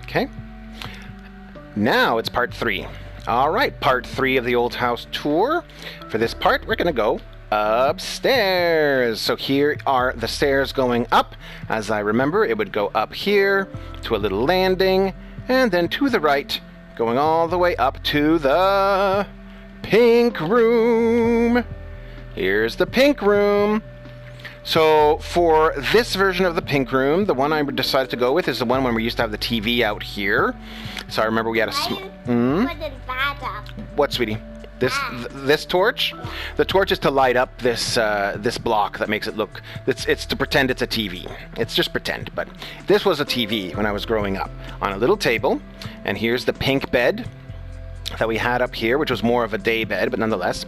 Okay. Now it's part 3. All right, part 3 of the old house tour. For this part, we're going to go upstairs. So here are the stairs going up. As I remember, it would go up here to a little landing, and then to the right, going all the way up to the pink room. Here's the pink room. So for this version of the pink room, the one I decided to go with is the one when we used to have the TV out here. So I remember we had a... What, sweetie? This torch? The torch is to light up this this block that makes it look... It's to pretend it's a TV. It's just pretend, but this was a TV when I was growing up. On a little table, and here's the pink bed that we had up here, which was more of a day bed, but nonetheless.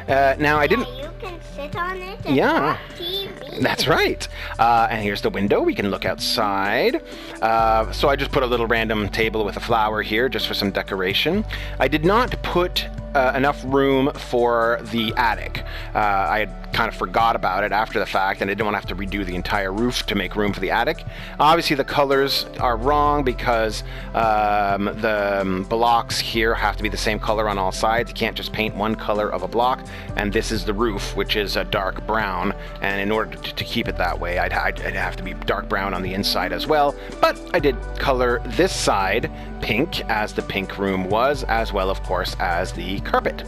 Now I didn't... You can sit on it and watch TV. That's right. And here's the window. We can look outside. So I just put a little random table with a flower here just for some decoration. I did not put enough room for the attic. I had kind of forgot about it after the fact, and I didn't want to have to redo the entire roof to make room for the attic. Obviously, the colors are wrong because the blocks here have to be the same color on all sides. You can't just paint one color of a block, and this is the roof, which is a dark brown, and in order to keep it that way, I'd have to be dark brown on the inside as well. But I did color this side pink, as the pink room was, as well, of course, as the carpet.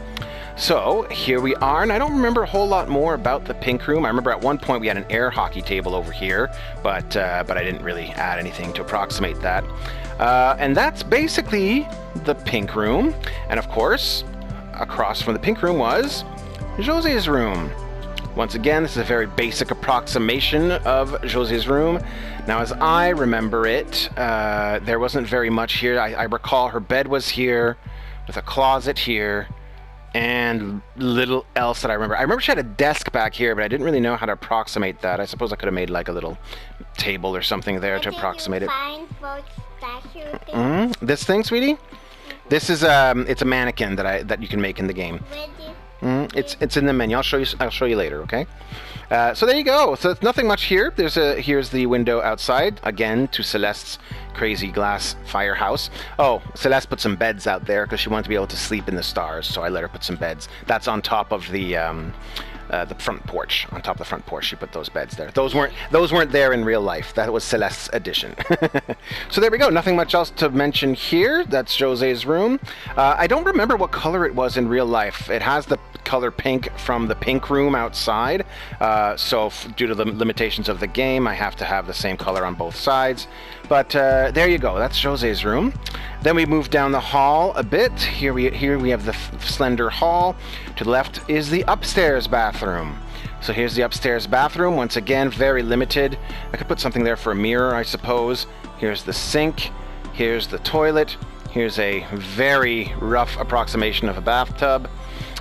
So here we are, and I don't remember a whole lot more about the pink room. I remember at one point we had an air hockey table over here, but I didn't really add anything to approximate that. And that's basically the pink room. And of course, across from the pink room was Jose's room. Once again, this is a very basic approximation of Jose's room. Now, as I remember it, there wasn't very much here. I recall her bed was here, with a closet here, and little else that I remember. I remember she had a desk back here, but I didn't really know how to approximate that. I suppose I could have made like a little table or something there to approximate it. This thing, sweetie? This is it's a mannequin that you can make in the game. It's in the menu. I'll show you later, okay? So there you go. So it's nothing much here. Here's the window outside, again, to Celeste's crazy glass firehouse. Oh, Celeste put some beds out there because she wanted to be able to sleep in the stars, so I let her put some beds. That's on top of the front porch. On top of the front porch, she put those beds there. Those weren't there in real life. That was Celeste's addition. So there we go. Nothing much else to mention here. That's Jose's room. I don't remember what color it was in real life. It has the color pink from the pink room outside. So due to the limitations of the game, I have to have the same color on both sides. But there you go. That's Jose's room. Then we move down the hall a bit. Here we have the slender hall. To the left is the upstairs bathroom. So here's the upstairs bathroom. Once again, very limited. I could put something there for a mirror, I suppose. Here's the sink. Here's the toilet. Here's a very rough approximation of a bathtub.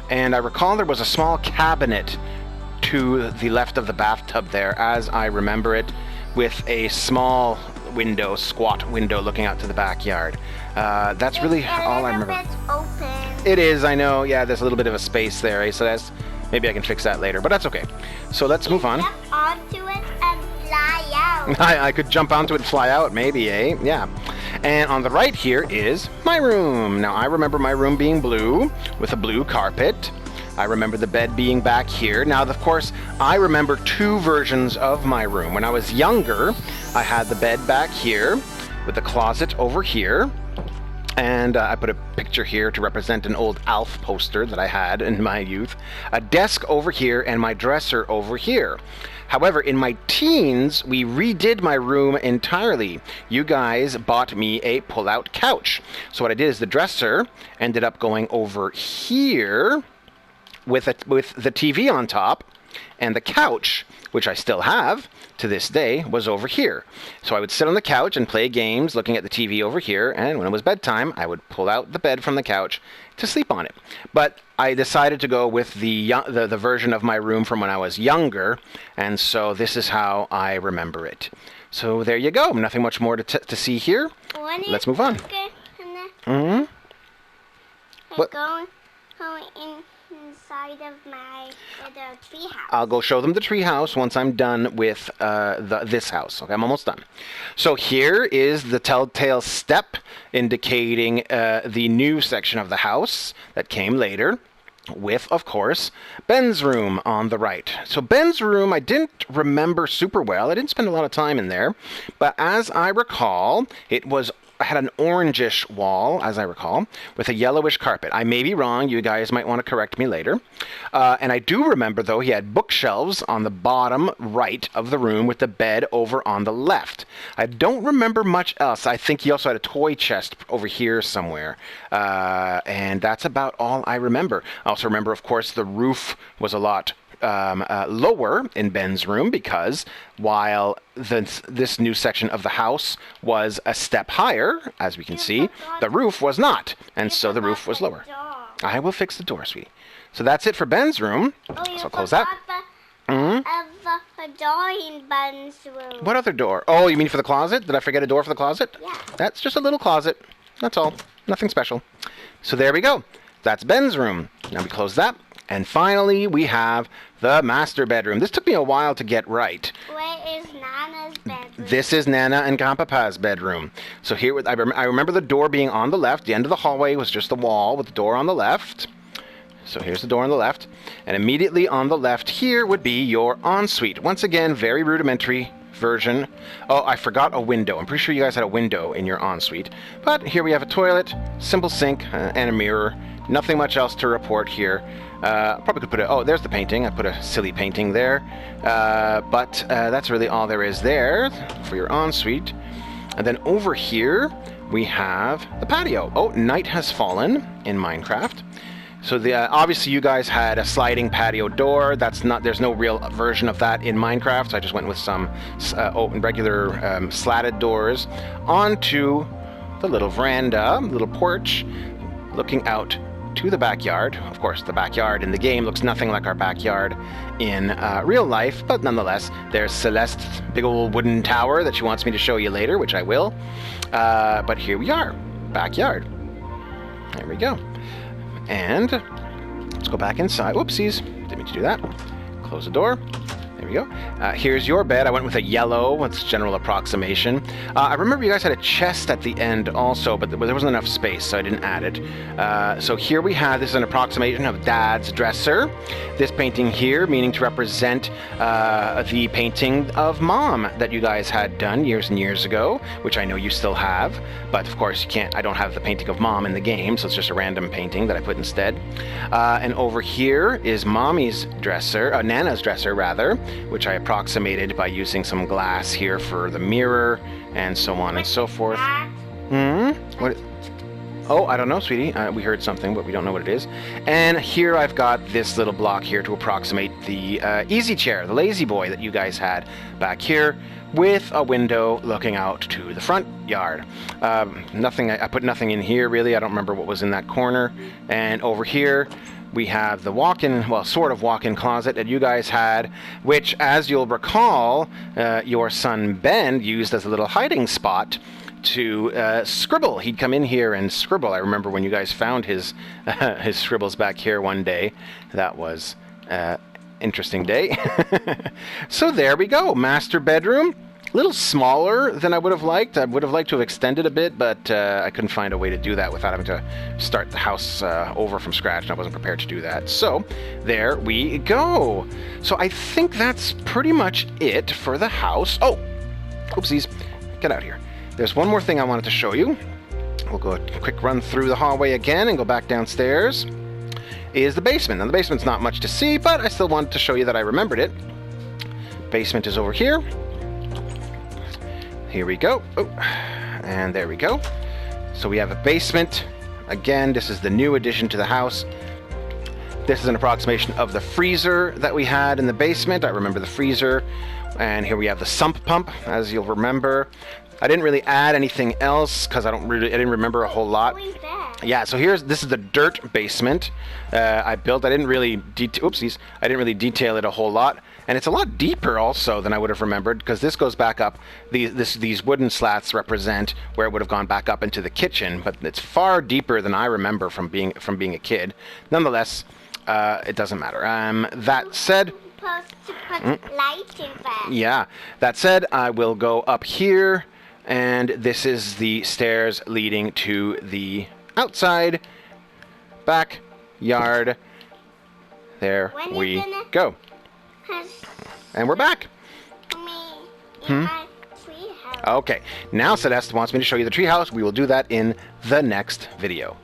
And I recall there was a small cabinet to the left of the bathtub there, as I remember it, with a small window, squat window looking out to the backyard. That's really all I remember. Open. It is, I know. Yeah, there's a little bit of a space there, eh? So maybe I can fix that later, but that's okay. So let's move on. Jump onto it and fly out. I could jump onto it and fly out, maybe, eh? Yeah. And on the right here is my room. Now, I remember my room being blue with a blue carpet. I remember the bed being back here. Now, of course, I remember two versions of my room. When I was younger, I had the bed back here with the closet over here. And I put a picture here to represent an old Alf poster that I had in my youth. A desk over here and my dresser over here. However, in my teens, we redid my room entirely. You guys bought me a pull-out couch. So what I did is the dresser ended up going over here with the TV on top, and the couch, which I still have to this day, was over here. So I would sit on the couch and play games looking at the TV over here, and when it was bedtime, I would pull out the bed from the couch to sleep on it. But I decided to go with the version of my room from when I was younger, and so this is how I remember it. So there you go. Nothing much more to see here. Let's move on. Mm-hmm. What? Going in inside of my little tree house. I'll go show them the tree house once I'm done with this house. Okay, I'm almost done. So here is the telltale step indicating the new section of the house that came later, with, of course, Ben's room on the right. So Ben's room, I didn't remember super well. I didn't spend a lot of time in there. But as I recall, I had an orangish wall, as I recall, with a yellowish carpet. I may be wrong. You guys might want to correct me later. And I do remember, though, he had bookshelves on the bottom right of the room with the bed over on the left. I don't remember much else. I think he also had a toy chest over here somewhere. And that's about all I remember. I also remember, of course, the roof was a lot lower in Ben's room, because while this new section of the house was a step higher, as we can see, the roof was not, and so the roof was lower. I will fix the door, sweetie. So that's it for Ben's room. Oh, you so I'll close that. A door in Ben's room. What other door? Oh, you mean for the closet? Did I forget a door for the closet? Yeah. That's just a little closet. That's all. Nothing special. So there we go. That's Ben's room. Now we close that. And finally, we have the master bedroom. This took me a while to get right. Where is Nana's bedroom? This is Nana and Grandpapa's bedroom. So here, I remember the door being on the left. The end of the hallway was just the wall with the door on the left. So here's the door on the left. And immediately on the left here would be your ensuite. Once again, very rudimentary version. Oh, I forgot a window. I'm pretty sure you guys had a window in your ensuite. But here we have a toilet, simple sink, and a mirror. Nothing much else to report here. Probably could put there's the painting. I put a silly painting there. But that's really all there is there for your ensuite. And then over here, we have the patio. Oh, night has fallen in Minecraft. So obviously you guys had a sliding patio door. There's no real version of that in Minecraft. So I just went with some regular slatted doors onto the little veranda, little porch, looking out to the backyard. Of course, the backyard in the game looks nothing like our backyard in real life, but nonetheless, there's Celeste's big old wooden tower that she wants me to show you later, which I will. But here we are, backyard. There we go. And let's go back inside. Whoopsies, didn't mean to do that. Close the door. There we go. Here's your bed. I went with a yellow. It's general approximation. I remember you guys had a chest at the end also, but there wasn't enough space, so I didn't add it. So here we have, this is an approximation of Dad's dresser. This painting here meaning to represent the painting of Mom that you guys had done years and years ago, which I know you still have. But of course, I don't have the painting of Mom in the game, so it's just a random painting that I put instead. And over here is Mommy's dresser, Nana's dresser rather, which I approximated by using some glass here for the mirror and so on and so forth. What? Oh, I don't know, sweetie. We heard something, but we don't know what it is. And here I've got this little block here to approximate the easy chair, the lazy boy that you guys had back here, with a window looking out to the front yard. I put nothing in here really. I don't remember what was in that corner. And over here we have the sort of walk-in closet that you guys had, which, as you'll recall, your son Ben used as a little hiding spot to scribble. He'd come in here and scribble. I remember when you guys found his scribbles back here one day. That was interesting day. So there we go. Master bedroom. A little smaller than I would have liked. I would have liked to have extended a bit, but I couldn't find a way to do that without having to start the house over from scratch, and I wasn't prepared to do that. So there we go. So I think that's pretty much it for the house. Oh, oopsies. Get out here. There's one more thing I wanted to show you. We'll go a quick run through the hallway again and go back downstairs. Is the basement. Now the basement's not much to see, but I still wanted to show you that I remembered it. Basement is over here. Here we go. Oh, and there we go. So we have a basement. Again, this is the new addition to the house. This is an approximation of the freezer that we had in the basement. I remember the freezer. And here we have the sump pump, as you'll remember. I didn't really add anything else because I didn't remember a whole lot. Yeah, so this is the dirt basement I built. I didn't really detail it a whole lot. And it's a lot deeper also than I would have remembered, because this goes back up. These wooden slats represent where it would have gone back up into the kitchen, but it's far deeper than I remember from being a kid. Nonetheless, it doesn't matter. That said, Supposed to put light in there. yeah. That said, I will go up here, and this is the stairs leading to the outside backyard. There When you we gonna- go. And we're back. Me in my tree house. Okay, now Celeste wants me to show you the treehouse. We will do that in the next video.